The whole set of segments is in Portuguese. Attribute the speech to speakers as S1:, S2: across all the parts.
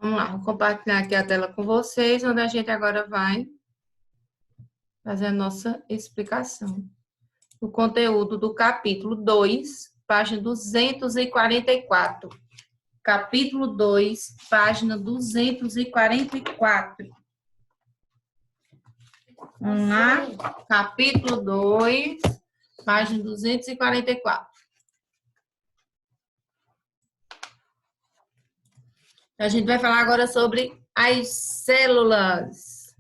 S1: Vamos lá, vou compartilhar aqui a tela com vocês, onde a gente agora vai fazer a nossa explicação. O conteúdo do capítulo 2, página 244. Capítulo 2, página 244. Vamos lá? Capítulo 2, página 244. A gente vai falar agora sobre as células.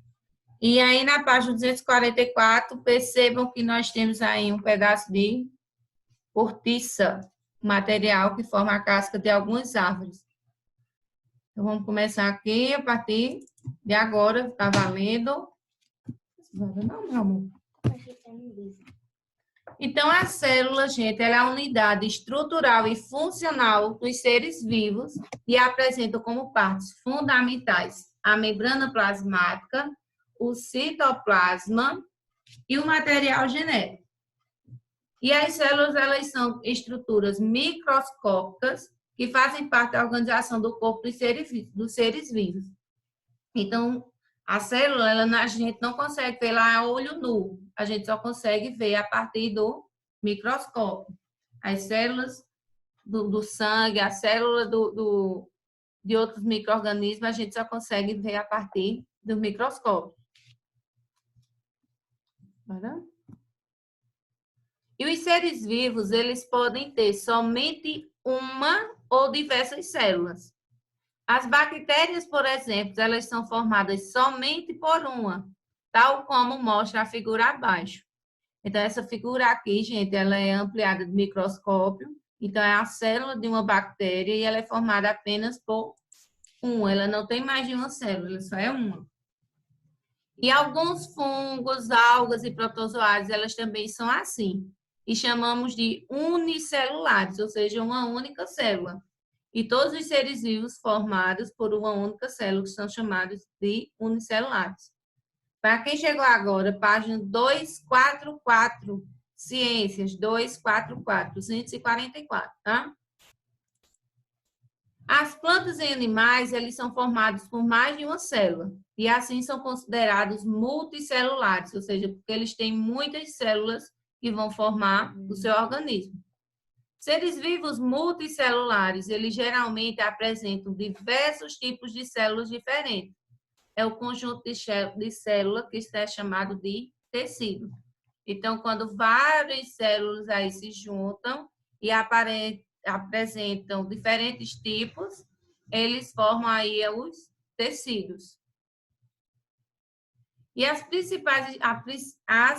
S1: E aí, na página 244, percebam que nós temos aí um pedaço de cortiça, material que forma a casca de algumas árvores. Então, vamos começar aqui, a partir de agora, está valendo. Não, meu amor. Então, a célula, gente, ela é a unidade estrutural e funcional dos seres vivos e apresenta como partes fundamentais a membrana plasmática, o citoplasma e o material genético. E as células, elas são estruturas microscópicas que fazem parte da organização do corpo dos seres vivos. Então, a célula, a gente não consegue ver lá a olho nu, a gente só consegue ver a partir do microscópio. As células do sangue, a célula de outros micro-organismos, a gente só consegue ver a partir do microscópio. E os seres vivos, eles podem ter somente uma ou diversas células. As bactérias, por exemplo, elas são formadas somente por uma, tal como mostra a figura abaixo. Então, essa figura aqui, gente, ela é ampliada de microscópio. Então, é a célula de uma bactéria e ela é formada apenas por uma. Ela não tem mais de uma célula, ela só é uma. E alguns fungos, algas e protozoários, elas também são assim. E chamamos de unicelulares, ou seja, uma única célula. E todos os seres vivos formados por uma única célula são chamados de unicelulares. Para quem chegou agora, página 244, Ciências, 244, 244, tá? As plantas e animais, eles são formados por mais de uma célula. E assim são considerados multicelulares, ou seja, porque eles têm muitas células que vão formar o seu organismo. Seres vivos multicelulares, eles geralmente apresentam diversos tipos de células diferentes. É o conjunto de célula que é chamado de tecido. Então, quando várias células aí se juntam e apresentam diferentes tipos, eles formam aí os tecidos. E as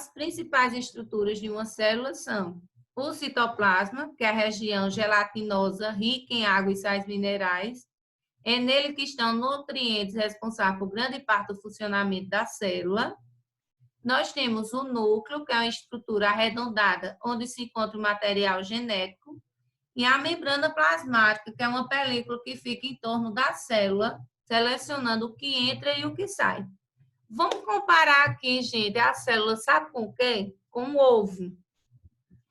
S1: principais estruturas de uma célula são o citoplasma, que é a região gelatinosa rica em água e sais minerais. É nele que estão nutrientes responsáveis por grande parte do funcionamento da célula. Nós temos o núcleo, que é uma estrutura arredondada, onde se encontra o material genético. E a membrana plasmática, que é uma película que fica em torno da célula, selecionando o que entra e o que sai. Vamos comparar aqui, gente, a célula, sabe com o quê? Com o ovo.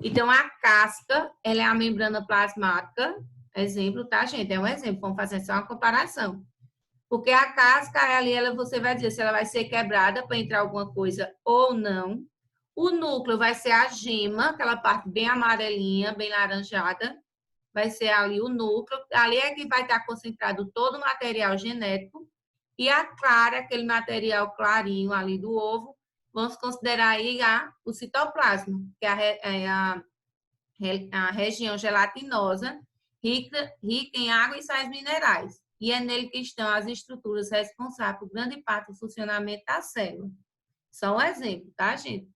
S1: Então, a casca, ela é a membrana plasmática. Exemplo, tá, gente? É um exemplo. Vamos fazer só uma comparação. Porque a casca, ali, você vai dizer se ela vai ser quebrada para entrar alguma coisa ou não. O núcleo vai ser a gema, aquela parte bem amarelinha, bem laranjada. Vai ser ali o núcleo. Ali é que vai estar concentrado todo o material genético. E a clara, aquele material clarinho ali do ovo, vamos considerar aí o citoplasma, que é a região gelatinosa, rica em água e sais minerais. E é nele que estão as estruturas responsáveis por grande parte do funcionamento da célula. Só um exemplo, tá, gente?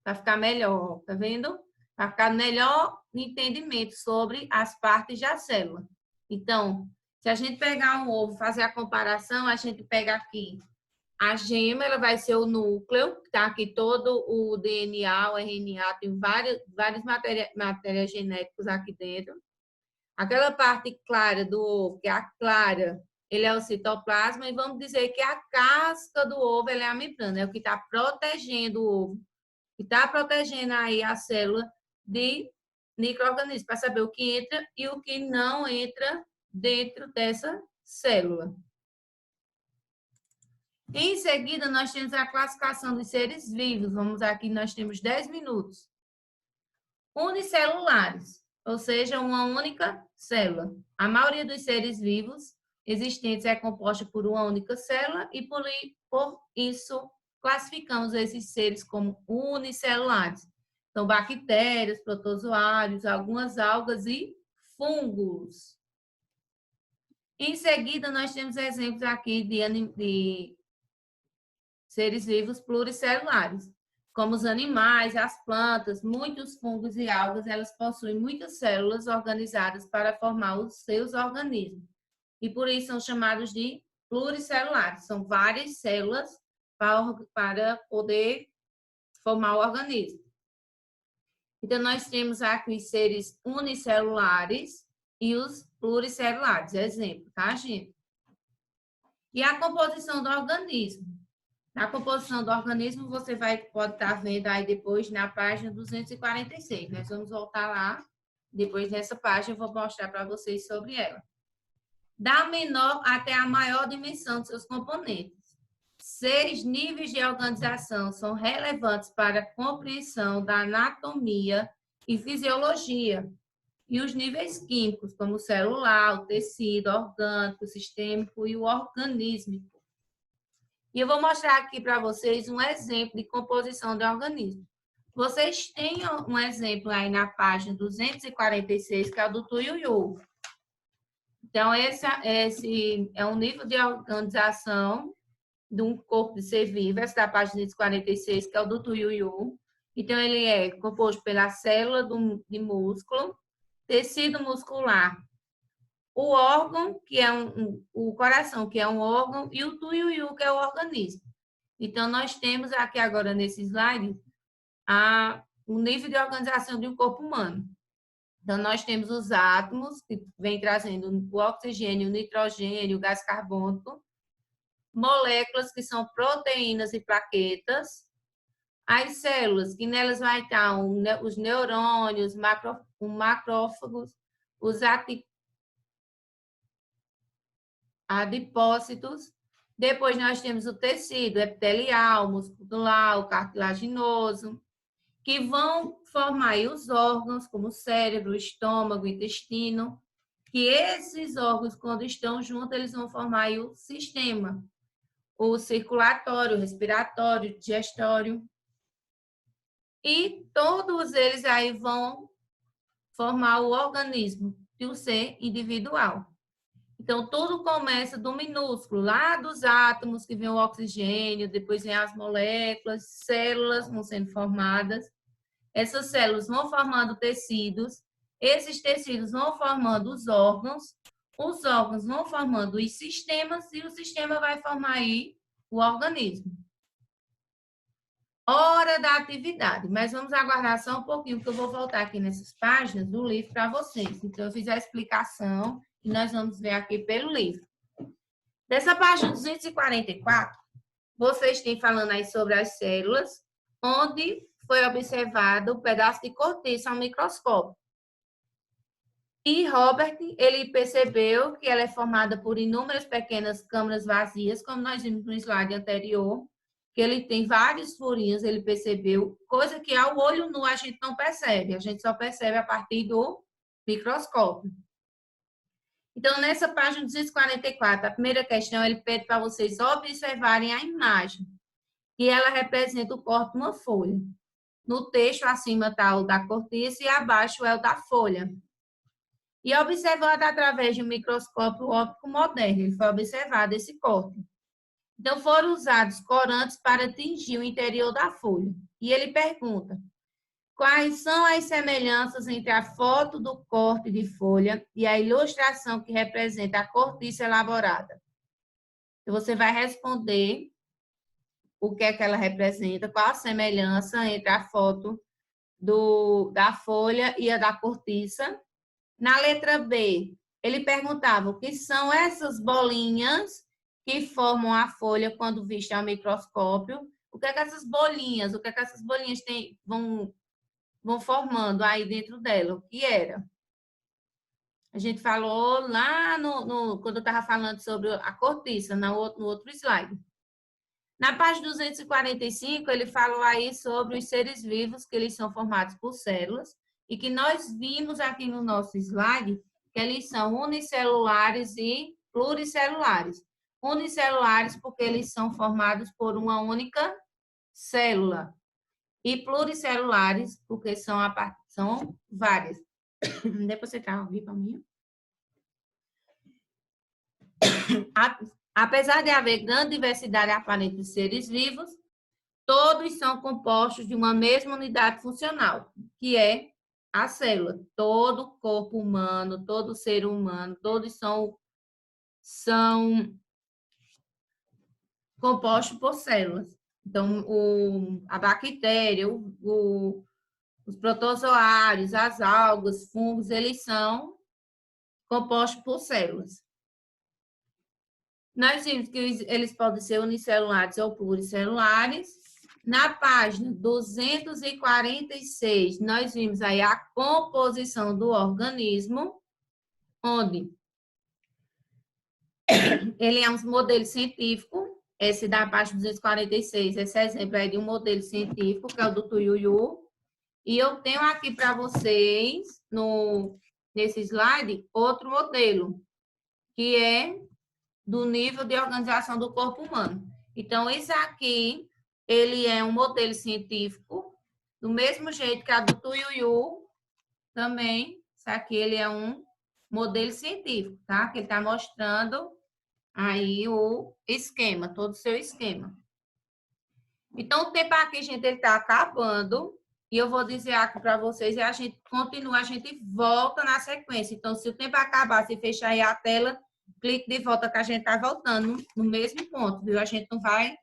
S1: Para ficar melhor, tá vendo? Para ficar melhor entendimento sobre as partes da célula. Então, se a gente pegar um ovo, fazer a comparação, a gente pega aqui a gema, ela vai ser o núcleo, tá aqui todo o DNA, o RNA, tem vários matérias genéticos aqui dentro. Aquela parte clara do ovo, que é a clara, ele é o citoplasma, e vamos dizer que a casca do ovo ela é a membrana, é o que está protegendo o ovo, que está protegendo aí a célula de micro-organismos, para saber o que entra e o que não entra dentro dessa célula. Em seguida, nós temos a classificação dos seres vivos. Vamos aqui, nós temos 10 minutos. Unicelulares, ou seja, uma única célula. A maioria dos seres vivos existentes é composta por uma única célula e por isso classificamos esses seres como unicelulares. São bactérias, protozoários, algumas algas e fungos. Em seguida, nós temos exemplos aqui de seres vivos pluricelulares, como os animais, as plantas, muitos fungos e algas, elas possuem muitas células organizadas para formar os seus organismos. E por isso são chamados de pluricelulares. São várias células para poder formar o organismo. Então, nós temos aqui os seres unicelulares e os pluricelulares. Exemplo, tá, gente? E a composição do organismo. Na composição do organismo, você pode estar vendo aí depois na página 246. Nós vamos voltar lá. Depois dessa página, eu vou mostrar para vocês sobre ela. Da menor até a maior dimensão de seus componentes. 6 níveis de organização são relevantes para a compreensão da anatomia e fisiologia. E os níveis químicos, como o celular, o tecido, orgânico, o sistêmico e o organísmico. E eu vou mostrar aqui para vocês um exemplo de composição de organismo. Vocês têm um exemplo aí na página 246, que é o do Tuiuiu. Então, esse é um nível de organização de um corpo de ser vivo, essa da página 246, que é o do Tuiuiu. Então, ele é composto pela célula de músculo, tecido muscular, o órgão, que é o coração, que é um órgão, e o tuiuiu, que é o organismo. Então, nós temos aqui agora nesse slide o nível de organização de um corpo humano. Então, nós temos os átomos, que vem trazendo o oxigênio, o nitrogênio, o gás carbônico, moléculas, que são proteínas e plaquetas, as células, que nelas vai estar os neurônios, os macrófagos, os adipócitos. Depois nós temos o tecido epitelial, muscular, cartilaginoso, que vão formar aí os órgãos, como o cérebro, o estômago, o intestino, que esses órgãos, quando estão juntos, eles vão formar aí o sistema, o circulatório, o respiratório, o digestório. E todos eles aí vão formar o organismo de um ser individual. Então, tudo começa do minúsculo, lá dos átomos, que vem o oxigênio, depois vem as moléculas, células vão sendo formadas. Essas células vão formando tecidos, esses tecidos vão formando os órgãos vão formando os sistemas, e o sistema vai formar aí o organismo. Hora da atividade, mas vamos aguardar só um pouquinho, porque eu vou voltar aqui nessas páginas do livro para vocês. Então, eu fiz a explicação e nós vamos ver aqui pelo livro. Dessa página 244, vocês têm falando aí sobre as células, onde foi observado um pedaço de cortiça ao microscópio. E Robert, ele percebeu que ela é formada por inúmeras pequenas câmaras vazias, como nós vimos no slide anterior, que ele tem vários furinhos, ele percebeu, coisa que ao olho nu a gente não percebe, a gente só percebe a partir do microscópio. Então, nessa página 244, a primeira questão, ele pede para vocês observarem a imagem, que ela representa o corpo de uma folha. No texto, acima está o da cortiça e abaixo é o da folha. E observado através de um microscópio óptico moderno, ele foi observado esse corte. Então, foram usados corantes para atingir o interior da folha. E ele pergunta: quais são as semelhanças entre a foto do corte de folha e a ilustração que representa a cortiça elaborada? Então, você vai responder o que é que ela representa, qual a semelhança entre a foto da folha e a da cortiça. Na letra B, ele perguntava o que são essas bolinhas que formam a folha quando vista ao microscópio. O que é que essas bolinhas vão formando aí dentro dela? O que era? A gente falou lá quando eu estava falando sobre a cortiça, no outro slide. Na página 245, ele falou aí sobre os seres vivos, que eles são formados por células, e que nós vimos aqui no nosso slide que eles são unicelulares e pluricelulares. Unicelulares porque eles são formados por uma única célula. E pluricelulares porque são várias. Depois você tá ouvindo para mim? Apesar de haver grande diversidade aparente de seres vivos, todos são compostos de uma mesma unidade funcional, que é a célula. Todo corpo humano, todo ser humano, todos são compostos por células. Então, a bactéria, os protozoários, as algas, fungos, eles são compostos por células. Nós vimos que eles podem ser unicelulares ou pluricelulares. Na página 246, nós vimos aí a composição do organismo, onde ele é um modelo científico, esse da página 246, esse exemplo é de um modelo científico, que é o do Tuiuiu. E eu tenho aqui para vocês, nesse slide, outro modelo, que é do nível de organização do corpo humano. Então, esse aqui, ele é um modelo científico, do mesmo jeito que a do Tuiuiu, também, isso aqui ele é um modelo científico, tá? Que ele está mostrando aí o esquema, todo o seu esquema. Então, o tempo aqui, gente, ele está acabando, e eu vou dizer aqui para vocês, e a gente continua, a gente volta na sequência. Então, se o tempo acabar, se fechar aí a tela, clique de volta que a gente está voltando no mesmo ponto, viu? A gente não vai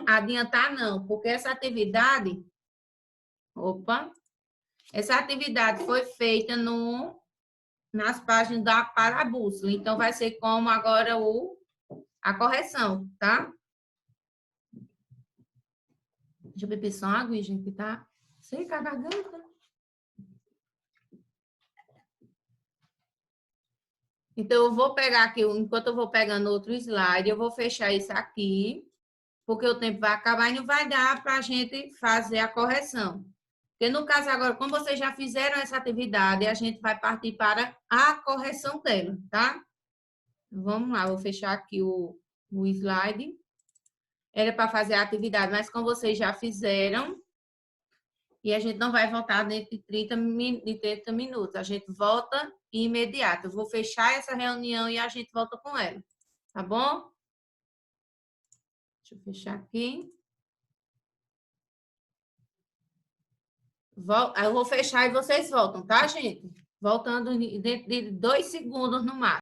S1: adiantar, não, porque essa atividade... Opa! Essa atividade foi feita nas páginas da Parabússola. Então, vai ser como agora a correção, tá? Deixa eu beber só água, gente, que tá seca a garganta. Então, eu vou pegar aqui, enquanto eu vou pegando outro slide, eu vou fechar isso aqui, porque o tempo vai acabar e não vai dar para a gente fazer a correção. Porque no caso agora, como vocês já fizeram essa atividade, a gente vai partir para a correção dela, tá? Vamos lá, vou fechar aqui o slide. Era para fazer a atividade, mas como vocês já fizeram, e a gente não vai voltar dentro de 30 minutos. A gente volta imediato. Eu vou fechar essa reunião e a gente volta com ela. Tá bom? Deixa eu fechar aqui. Eu vou fechar e vocês voltam, tá, gente? Voltando dentro de 2 segundos no máximo.